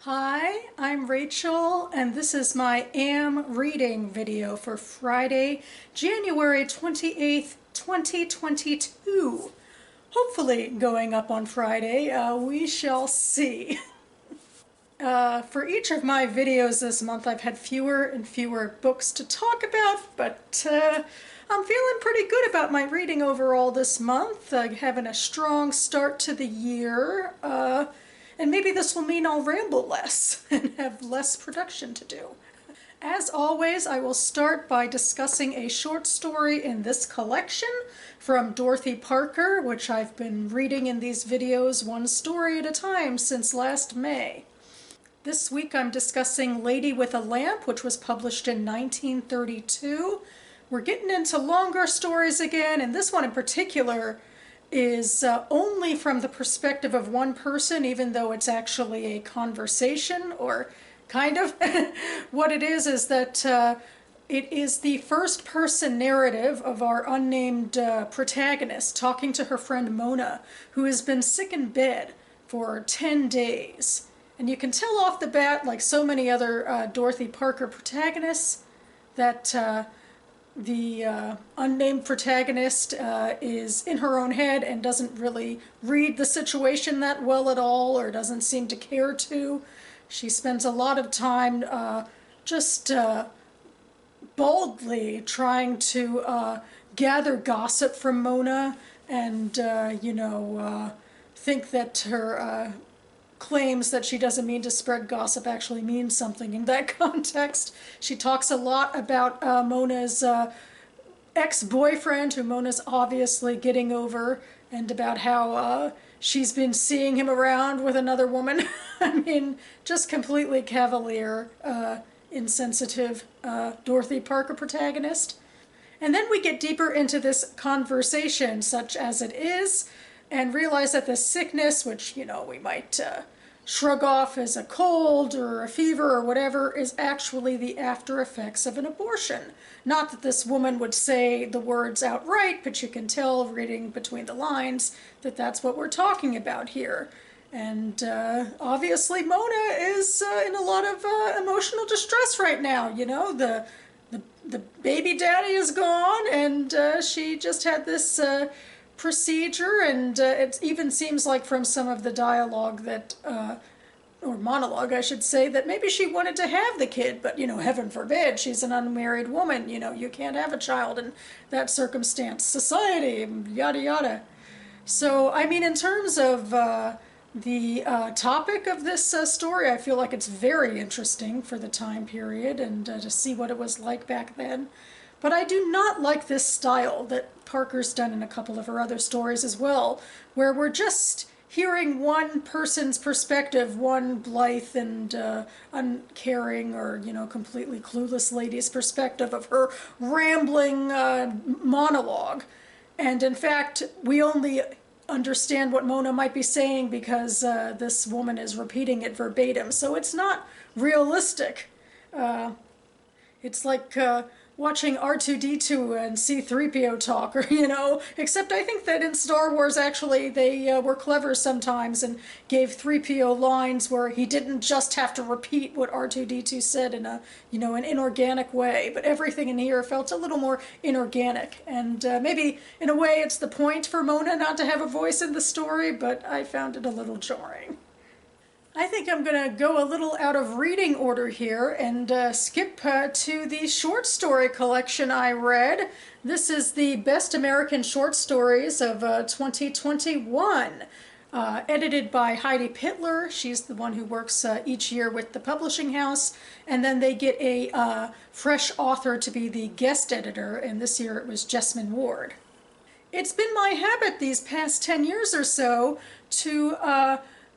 Hi, I'm Rachel, and this is my Am Reading video for Friday, January 28th, 2022. Hopefully going up on Friday, we shall see. For each of my videos this month, I've had fewer and fewer books to talk about, but I'm feeling pretty good about my reading overall this month. Having a strong start to the year. And maybe this will mean I'll ramble less and have less production to do. As always, I will start by discussing a short story in this collection from Dorothy Parker, which I've been reading in these videos one story at a time since last May. This week I'm discussing Lady with a Lamp, which was published in 1932. We're getting into longer stories again, and this one in particular is only from the perspective of one person, even though it's actually a conversation, or kind of. What it is that it is the first person narrative of our unnamed protagonist talking to her friend Mona, who has been sick in bed for 10 days. And you can tell off the bat, like so many other Dorothy Parker protagonists, that the unnamed protagonist is in her own head and doesn't really read the situation that well at all, or doesn't seem to care to. She spends a lot of time just boldly trying to gather gossip from Mona and, think that her claims that she doesn't mean to spread gossip actually means something in that context. She talks a lot about Mona's ex-boyfriend, who Mona's obviously getting over, and about how she's been seeing him around with another woman. I mean, just completely cavalier, insensitive Dorothy Parker protagonist. And then we get deeper into this conversation, such as it is, and realize that the sickness, which, we might shrug off as a cold or a fever or whatever, is actually the after effects of an abortion. Not that this woman would say the words outright, but you can tell, reading between the lines, that that's what we're talking about here. And obviously Mona is in a lot of emotional distress right now. The baby daddy is gone, and she just had this procedure, and it even seems like from some of the dialogue that, or monologue I should say, that maybe she wanted to have the kid, but heaven forbid, she's an unmarried woman, you can't have a child in that circumstance, society, yada yada. So I mean, in terms of the topic of this story, I feel like it's very interesting for the time period, and to see what it was like back then. But I do not like this style that Parker's done in a couple of her other stories as well, where we're just hearing one person's perspective, one blithe and uncaring or, completely clueless lady's perspective of her rambling monologue. And in fact, we only understand what Mona might be saying because this woman is repeating it verbatim. So it's not realistic. It's like watching R2-D2 and C-3PO talk, or, except I think that in Star Wars, actually, they were clever sometimes and gave 3PO lines where he didn't just have to repeat what R2-D2 said in a, an inorganic way, but everything in here felt a little more inorganic. And maybe, in a way, it's the point for Mona not to have a voice in the story, but I found it a little jarring. I think I'm going to go a little out of reading order here and skip to the short story collection I read. This is the Best American Short Stories of 2021, edited by Heidi Pitlor. She's the one who works each year with the publishing house, and then they get a fresh author to be the guest editor, and this year it was Jessmyn Ward. It's been my habit these past 10 years or so to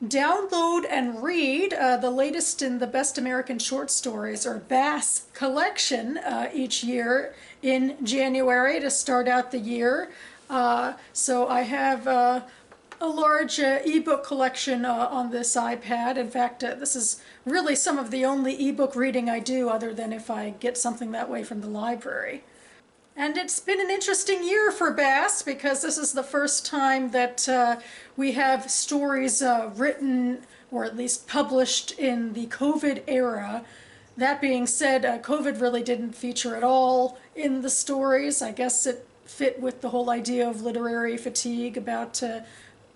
download and read the latest in the Best American Short Stories, or BASS collection, each year in January to start out the year. So I have a large ebook collection on this iPad. In fact, this is really some of the only ebook reading I do, other than if I get something that way from the library. And it's been an interesting year for BASS, because this is the first time that we have stories written or at least published in the COVID era. That being said, COVID really didn't feature at all in the stories. I guess it fit with the whole idea of literary fatigue about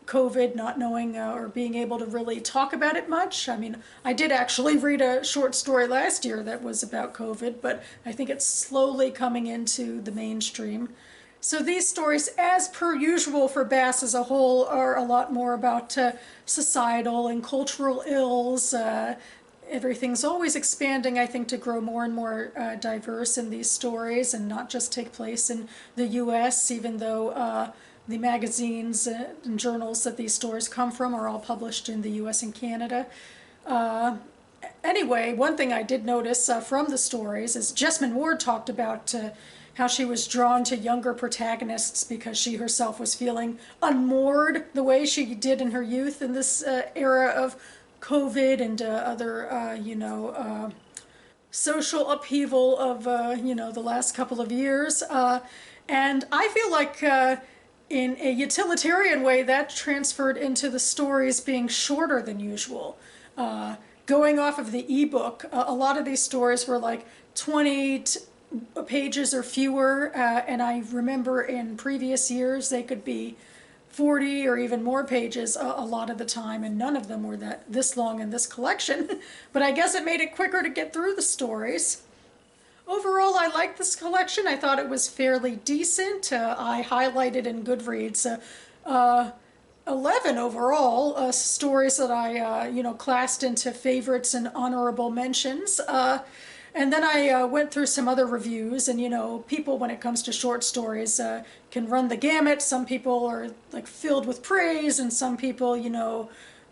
COVID, not knowing or being able to really talk about it much. I mean, I did actually read a short story last year that was about COVID, but I think it's slowly coming into the mainstream. So these stories, as per usual for Bass as a whole, are a lot more about societal and cultural ills. Everything's always expanding, I think, to grow more and more diverse in these stories and not just take place in the US, even though the magazines and journals that these stories come from are all published in the US and Canada. Anyway, one thing I did notice from the stories is Jessmyn Ward talked about how she was drawn to younger protagonists because she herself was feeling unmoored the way she did in her youth in this era of COVID and other, social upheaval of, the last couple of years. And I feel like in a utilitarian way that transferred into the stories being shorter than usual. Going off of the ebook, a lot of these stories were like 20 pages or fewer, and I remember in previous years they could be 40 or even more pages a lot of the time, and none of them were this long in this collection. But I guess it made it quicker to get through the stories. Overall, I liked this collection. I thought it was fairly decent. I highlighted in Goodreads 11 overall stories that I, classed into favorites and honorable mentions. And then I went through some other reviews, and people, when it comes to short stories, can run the gamut. Some people are like filled with praise, and some people,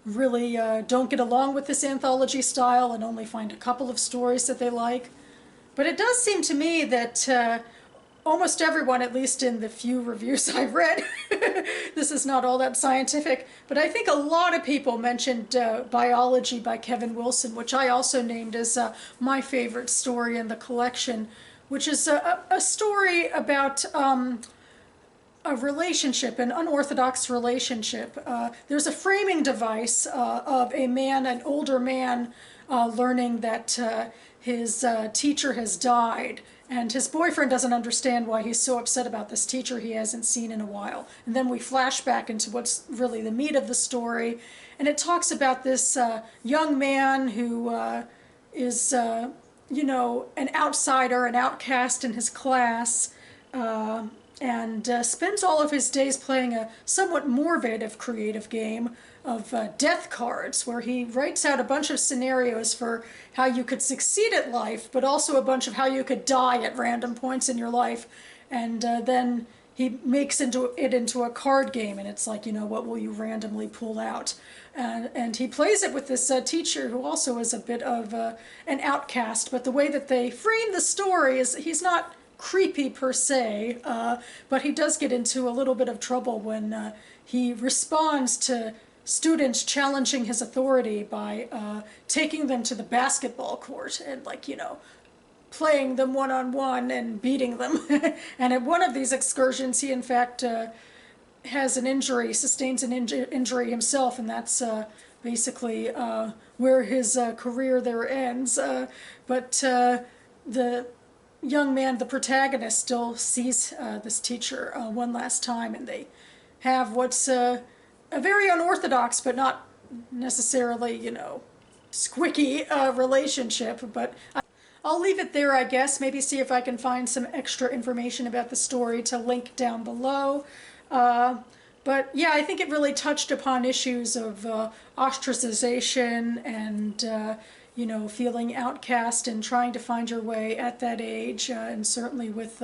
really don't get along with this anthology style and only find a couple of stories that they like. But it does seem to me that almost everyone, at least in the few reviews I've read, this is not all that scientific, but I think a lot of people mentioned Biology by Kevin Wilson, which I also named as my favorite story in the collection, which is a story about a relationship, an unorthodox relationship. There's a framing device of a man, an older man, learning that his teacher has died, and his boyfriend doesn't understand why he's so upset about this teacher he hasn't seen in a while. And then we flash back into what's really the meat of the story, and it talks about this young man who is, an outsider, an outcast in his class, and spends all of his days playing a somewhat morbid, if creative, game of death cards, where he writes out a bunch of scenarios for how you could succeed at life, but also a bunch of how you could die at random points in your life. And then he makes it into a card game, and it's like, what will you randomly pull out? And he plays it with this teacher who also is a bit of an outcast, but the way that they frame the story is he's not creepy per se, but he does get into a little bit of trouble when he responds to students challenging his authority by taking them to the basketball court and, playing them one-on-one and beating them. And at one of these excursions, he in fact has an injury, sustains an injury himself, and that's basically where his career there ends. But the young man, the protagonist, still sees this teacher one last time, and they have what's a very unorthodox but not necessarily, squicky relationship. But I'll leave it there, I guess. Maybe see if I can find some extra information about the story to link down below. But yeah, I think it really touched upon issues of ostracization and feeling outcast and trying to find your way at that age, and certainly with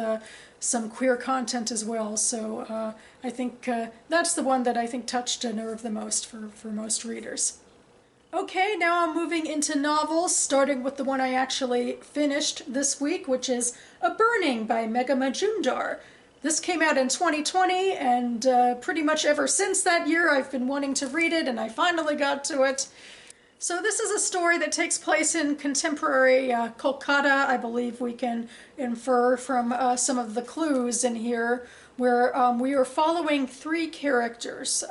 some queer content as well. So I think that's the one that I think touched a nerve the most for most readers. Okay, now I'm moving into novels, starting with the one I actually finished this week, which is A Burning by Megha Majumdar. This came out in 2020, and pretty much ever since that year I've been wanting to read it, and I finally got to it. So this is a story that takes place in contemporary Kolkata. I believe we can infer from some of the clues in here, where we are following three characters.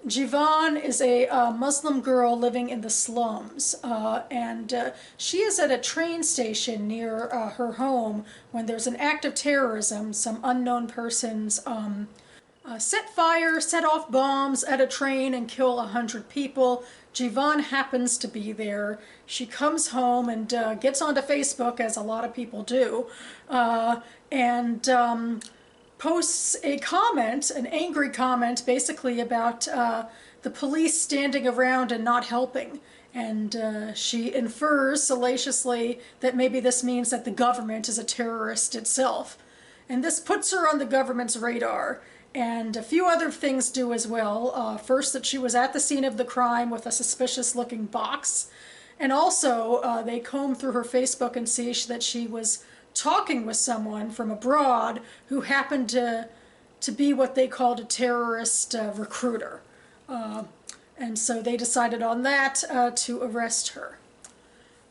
Jivan is a Muslim girl living in the slums, and she is at a train station near her home when there's an act of terrorism. Some unknown persons set off bombs at a train and kill 100 people. Jivan happens to be there. She comes home and gets onto Facebook, as a lot of people do, and posts a comment, an angry comment, basically about the police standing around and not helping. And she infers salaciously that maybe this means that the government is a terrorist itself. And this puts her on the government's radar. And a few other things do as well. First, that she was at the scene of the crime with a suspicious looking box. And also, they comb through her Facebook and see that she was talking with someone from abroad who happened to be what they called a terrorist recruiter. And so they decided on that to arrest her.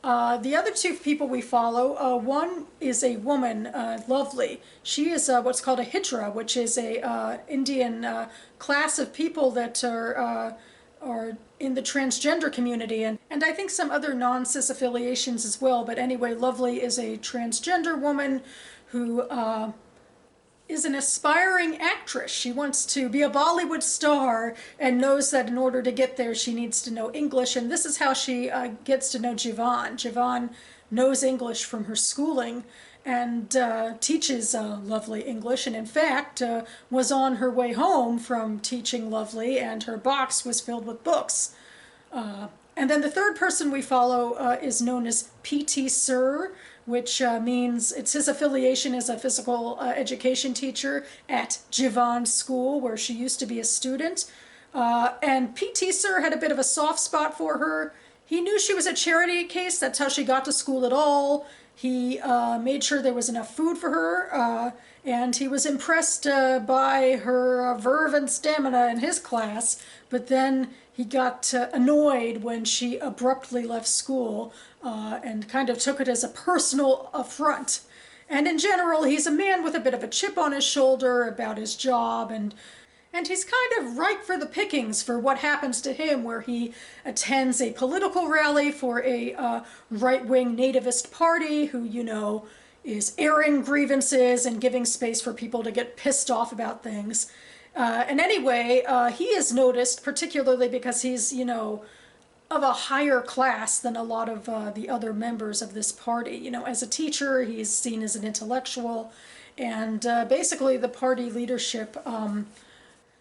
The other two people we follow, one is a woman, Lovely. She is what's called a Hijra, which is a Indian class of people that are in the transgender community, and I think some other non-cis affiliations as well. But anyway, Lovely is a transgender woman who is an aspiring actress. She wants to be a Bollywood star and knows that in order to get there she needs to know English, and this is how she gets to know Jivan. Jivan knows English from her schooling and teaches Lovely English, and in fact was on her way home from teaching Lovely, and her box was filled with books. And then the third person we follow is known as P.T. Sir, which means it's his affiliation as a physical education teacher at Jivan's school, where she used to be a student. And P.T. Sir had a bit of a soft spot for her. He knew she was a charity case. That's how she got to school at all. He made sure there was enough food for her, and he was impressed by her verve and stamina in his class. But then he got annoyed when she abruptly left school and kind of took it as a personal affront. And in general, he's a man with a bit of a chip on his shoulder about his job, and he's kind of ripe for the pickings for what happens to him, where he attends a political rally for a right-wing nativist party who, you know, is airing grievances and giving space for people to get pissed off about things. And anyway, he is noticed particularly because he's, you know, of a higher class than a lot of the other members of this party. You know, as a teacher, he's seen as an intellectual, and basically the party leadership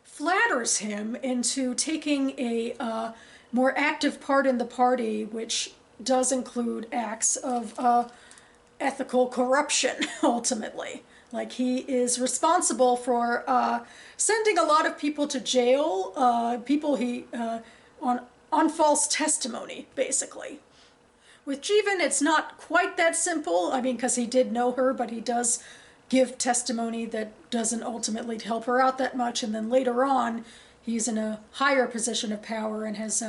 flatters him into taking a more active part in the party, which does include acts of ethical corruption, ultimately. Like, he is responsible for sending a lot of people to jail, people he on false testimony, basically. With Jivan, it's not quite that simple. I mean, because he did know her, but he does give testimony that doesn't ultimately help her out that much. And then later on, he's in a higher position of power and has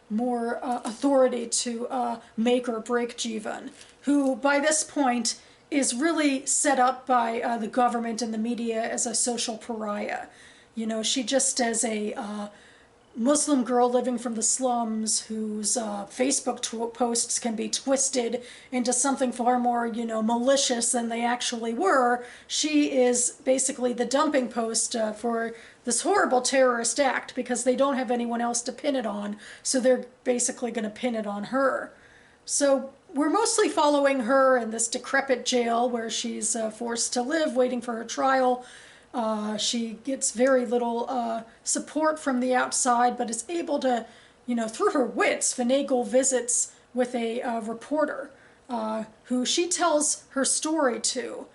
more authority to make or break Jivan, who by this point is really set up by the government and the media as a social pariah. You know, she just as a Muslim girl living from the slums whose Facebook posts can be twisted into something far more, you know, malicious than they actually were. She is basically the dumping post for this horrible terrorist act, because they don't have anyone else to pin it on, so they're basically going to pin it on her. So we're mostly following her in this decrepit jail where she's forced to live, waiting for her trial. She gets very little support from the outside, but is able to, you know, through her wits, finagle visits with a reporter who she tells her story to,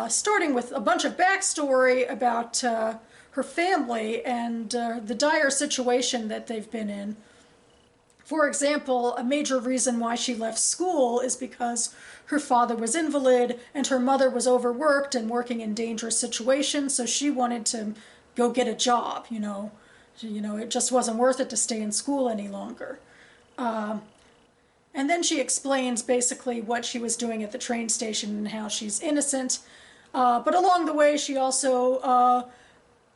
starting with a bunch of backstory about her family and the dire situation that they've been in. For example, a major reason why she left school is because her father was invalid and her mother was overworked and working in dangerous situations, so she wanted to go get a job, you know. It just wasn't worth it to stay in school any longer. And then she explains basically what she was doing at the train station and how she's innocent. But along the way, she also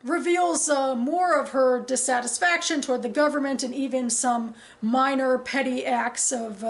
reveals more of her dissatisfaction toward the government and even some minor petty acts of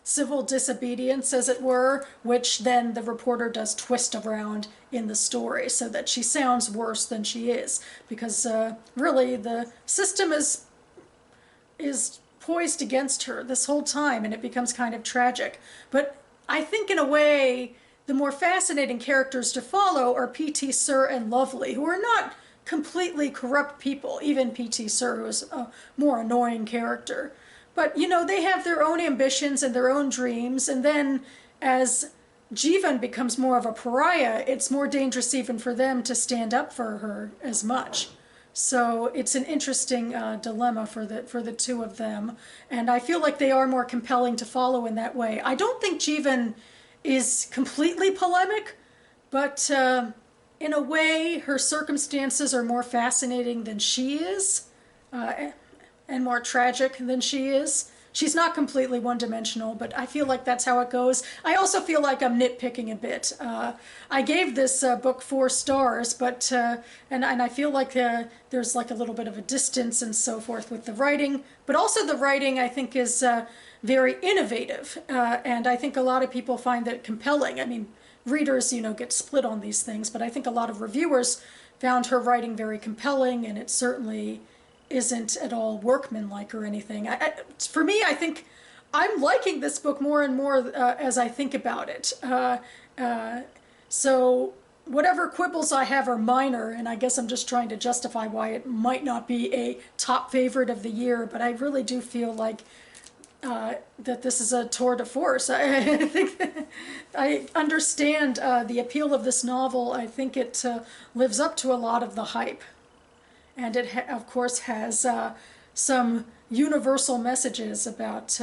civil disobedience, as it were, which then the reporter does twist around in the story so that she sounds worse than she is, because really the system is poised against her this whole time, and it becomes kind of tragic. But I think in a way the more fascinating characters to follow are P.T. Sir and Lovely, who are not completely corrupt people, even P.T. Sir, who is a more annoying character. But, you know, they have their own ambitions and their own dreams, and then as Jeevan becomes more of a pariah, it's more dangerous even for them to stand up for her as much. So it's an interesting dilemma for the two of them, and I feel like they are more compelling to follow in that way. I don't think Jeevan is completely polemic, but in a way her circumstances are more fascinating than she is, and more tragic than she is. She's not completely one-dimensional, but I feel like that's how it goes. I also feel like I'm nitpicking a bit. I gave this book 4 stars, but and I feel like there's like a little bit of a distance and so forth with the writing, but also the writing I think is very innovative, and I think a lot of people find that compelling. I mean, readers, you know, get split on these things, but I think a lot of reviewers found her writing very compelling, and it certainly isn't at all workmanlike or anything. For me, I think I'm liking this book more and more as I think about it. So whatever quibbles I have are minor, and I guess I'm just trying to justify why it might not be a top favorite of the year, but I really do feel like that this is a tour de force. I think I understand the appeal of this novel. I think it lives up to a lot of the hype. And it, of course, has some universal messages about,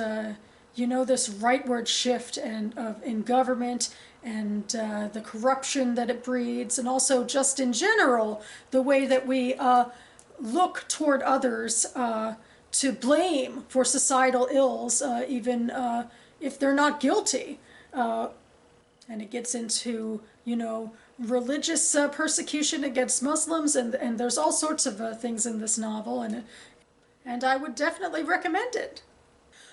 you know, this rightward shift in government and the corruption that it breeds, and also just in general, the way that we look toward others to blame for societal ills, even if they're not guilty. And it gets into, you know, religious persecution against Muslims, and there's all sorts of things in this novel, and I would definitely recommend it.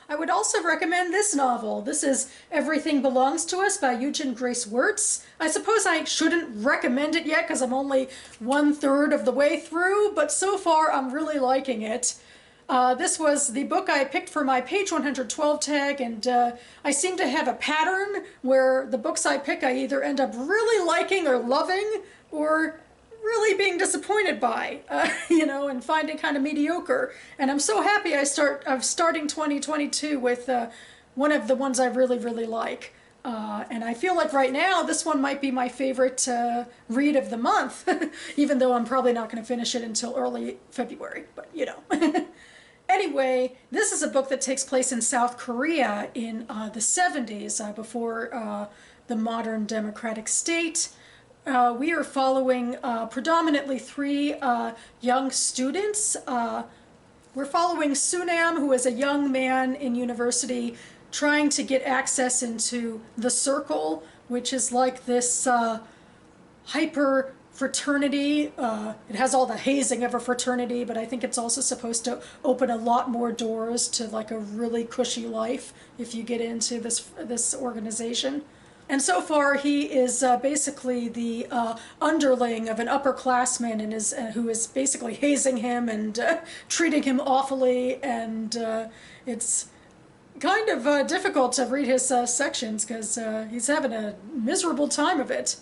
I would also recommend this novel. This is Everything Belongs to Us by Yoojin Grace Wuertz. I suppose I shouldn't recommend it yet because I'm only 1/3 of the way through, but so far I'm really liking it. This was the book I picked for my page 112 tag, and I seem to have a pattern where the books I pick I either end up really liking or loving, or really being disappointed by, you know, and finding kind of mediocre. And I'm so happy I'm starting 2022 with one of the ones I really, really like. And I feel like right now this one might be my favorite read of the month, even though I'm probably not going to finish it until early February, but you know. Anyway, this is a book that takes place in South Korea in the 70s, before the modern democratic state. We are following predominantly 3 young students. We're following Sunam, who is a young man in university trying to get access into the Circle, which is like this hyper fraternity. It has all the hazing of a fraternity, but I think it's also supposed to open a lot more doors to like a really cushy life if you get into this organization. And so far he is basically the underling of an upperclassman and who is basically hazing him and treating him awfully, and it's kind of difficult to read his sections because he's having a miserable time of it.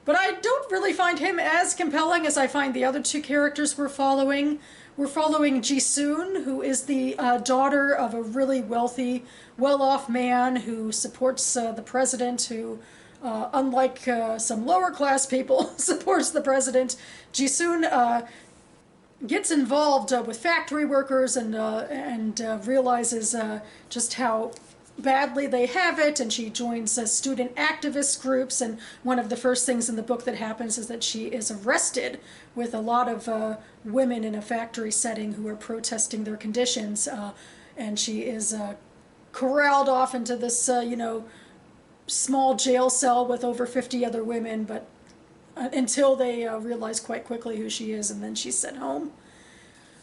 But I don't really find him as compelling as I find the other 2 characters we're following. We're following Jisoo, who is the daughter of a really wealthy, well-off man who supports the president, who, unlike some lower-class people, supports the president. Jisoo gets involved with factory workers and realizes just how badly they have it, and she joins student activist groups, and one of the first things in the book that happens is that she is arrested with a lot of women in a factory setting who are protesting their conditions, and she is corralled off into this you know, small jail cell with over 50 other women, but until they realize quite quickly who she is, and then she's sent home.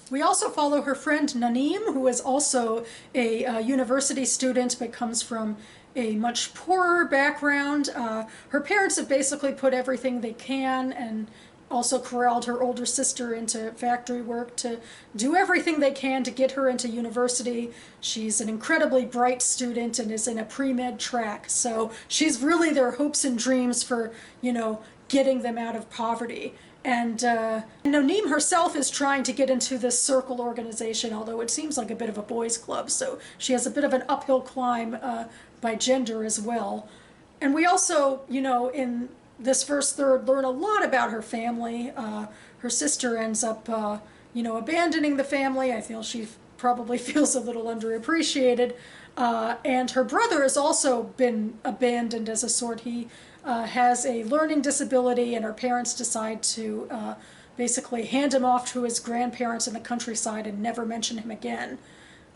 We also follow her friend Nanim, who is also a university student but comes from a much poorer background. Her parents have basically put everything they can and also corralled her older sister into factory work to do everything they can to get her into university. She's an incredibly bright student and is in a pre-med track, so she's really their hopes and dreams for, you know, getting them out of poverty. And Nanim herself is trying to get into this circle organization, although it seems like a bit of a boys' club, so she has a bit of an uphill climb by gender as well. And we also, you know, in this first third, learn a lot about her family. Her sister ends up, you know, abandoning the family. I feel she probably feels a little underappreciated. And her brother has also been abandoned as a sort. He has a learning disability, and her parents decide to basically hand him off to his grandparents in the countryside and never mention him again.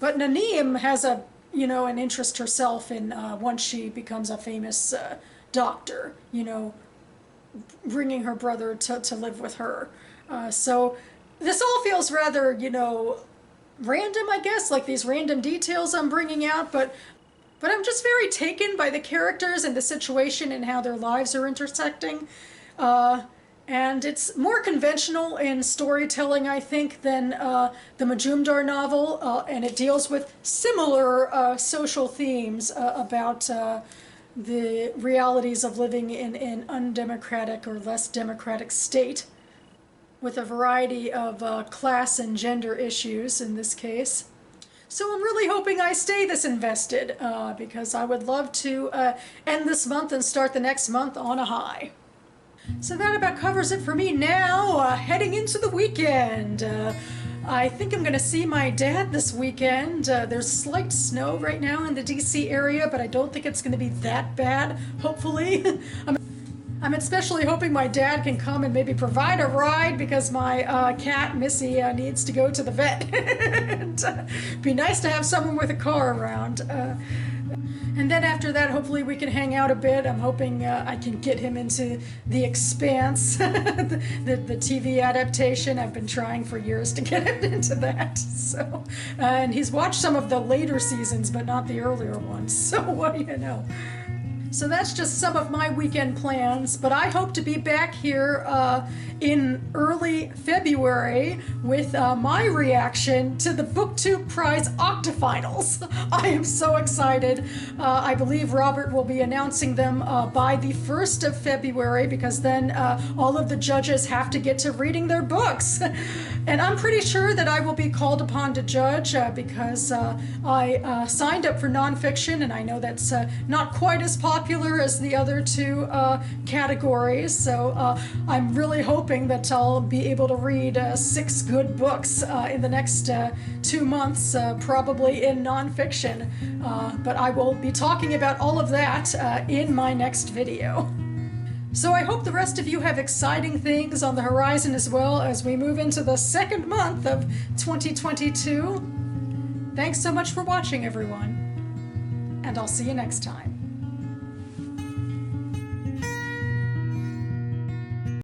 But Nanim has a, you know, an interest herself in once she becomes a famous doctor, you know, bringing her brother to live with her. So this all feels rather, you know, random, I guess, like these random details I'm bringing out, but I'm just very taken by the characters and the situation and how their lives are intersecting. And it's more conventional in storytelling, I think, than the Majumdar novel, and it deals with similar social themes about the realities of living in an undemocratic or less democratic state, with a variety of class and gender issues in this case. So I'm really hoping I stay this invested, because I would love to end this month and start the next month on a high. So that about covers it for me now, heading into the weekend. I think I'm going to see my dad this weekend. There's slight snow right now in the DC area, but I don't think it's going to be that bad, hopefully. I'm especially hoping my dad can come and maybe provide a ride, because my cat, Missy, needs to go to the vet. It'd be nice to have someone with a car around. And then after that, hopefully we can hang out a bit. I'm hoping I can get him into The Expanse, the TV adaptation. I've been trying for years to get him into that. So, and he's watched some of the later seasons, but not the earlier ones. So what do you know? So that's just some of my weekend plans, but I hope to be back here in early February with my reaction to the BookTube Prize Octafinals. I am so excited. I believe Robert will be announcing them by the 1st of February, because then all of the judges have to get to reading their books. And I'm pretty sure that I will be called upon to judge because I signed up for nonfiction, and I know that's not quite as popular as the other two categories. So I'm really hoping that I'll be able to read 6 good books in the next 2 months, probably in nonfiction. But I will be talking about all of that in my next video. So I hope the rest of you have exciting things on the horizon as well as we move into the second month of 2022. Thanks so much for watching, everyone, and I'll see you next time.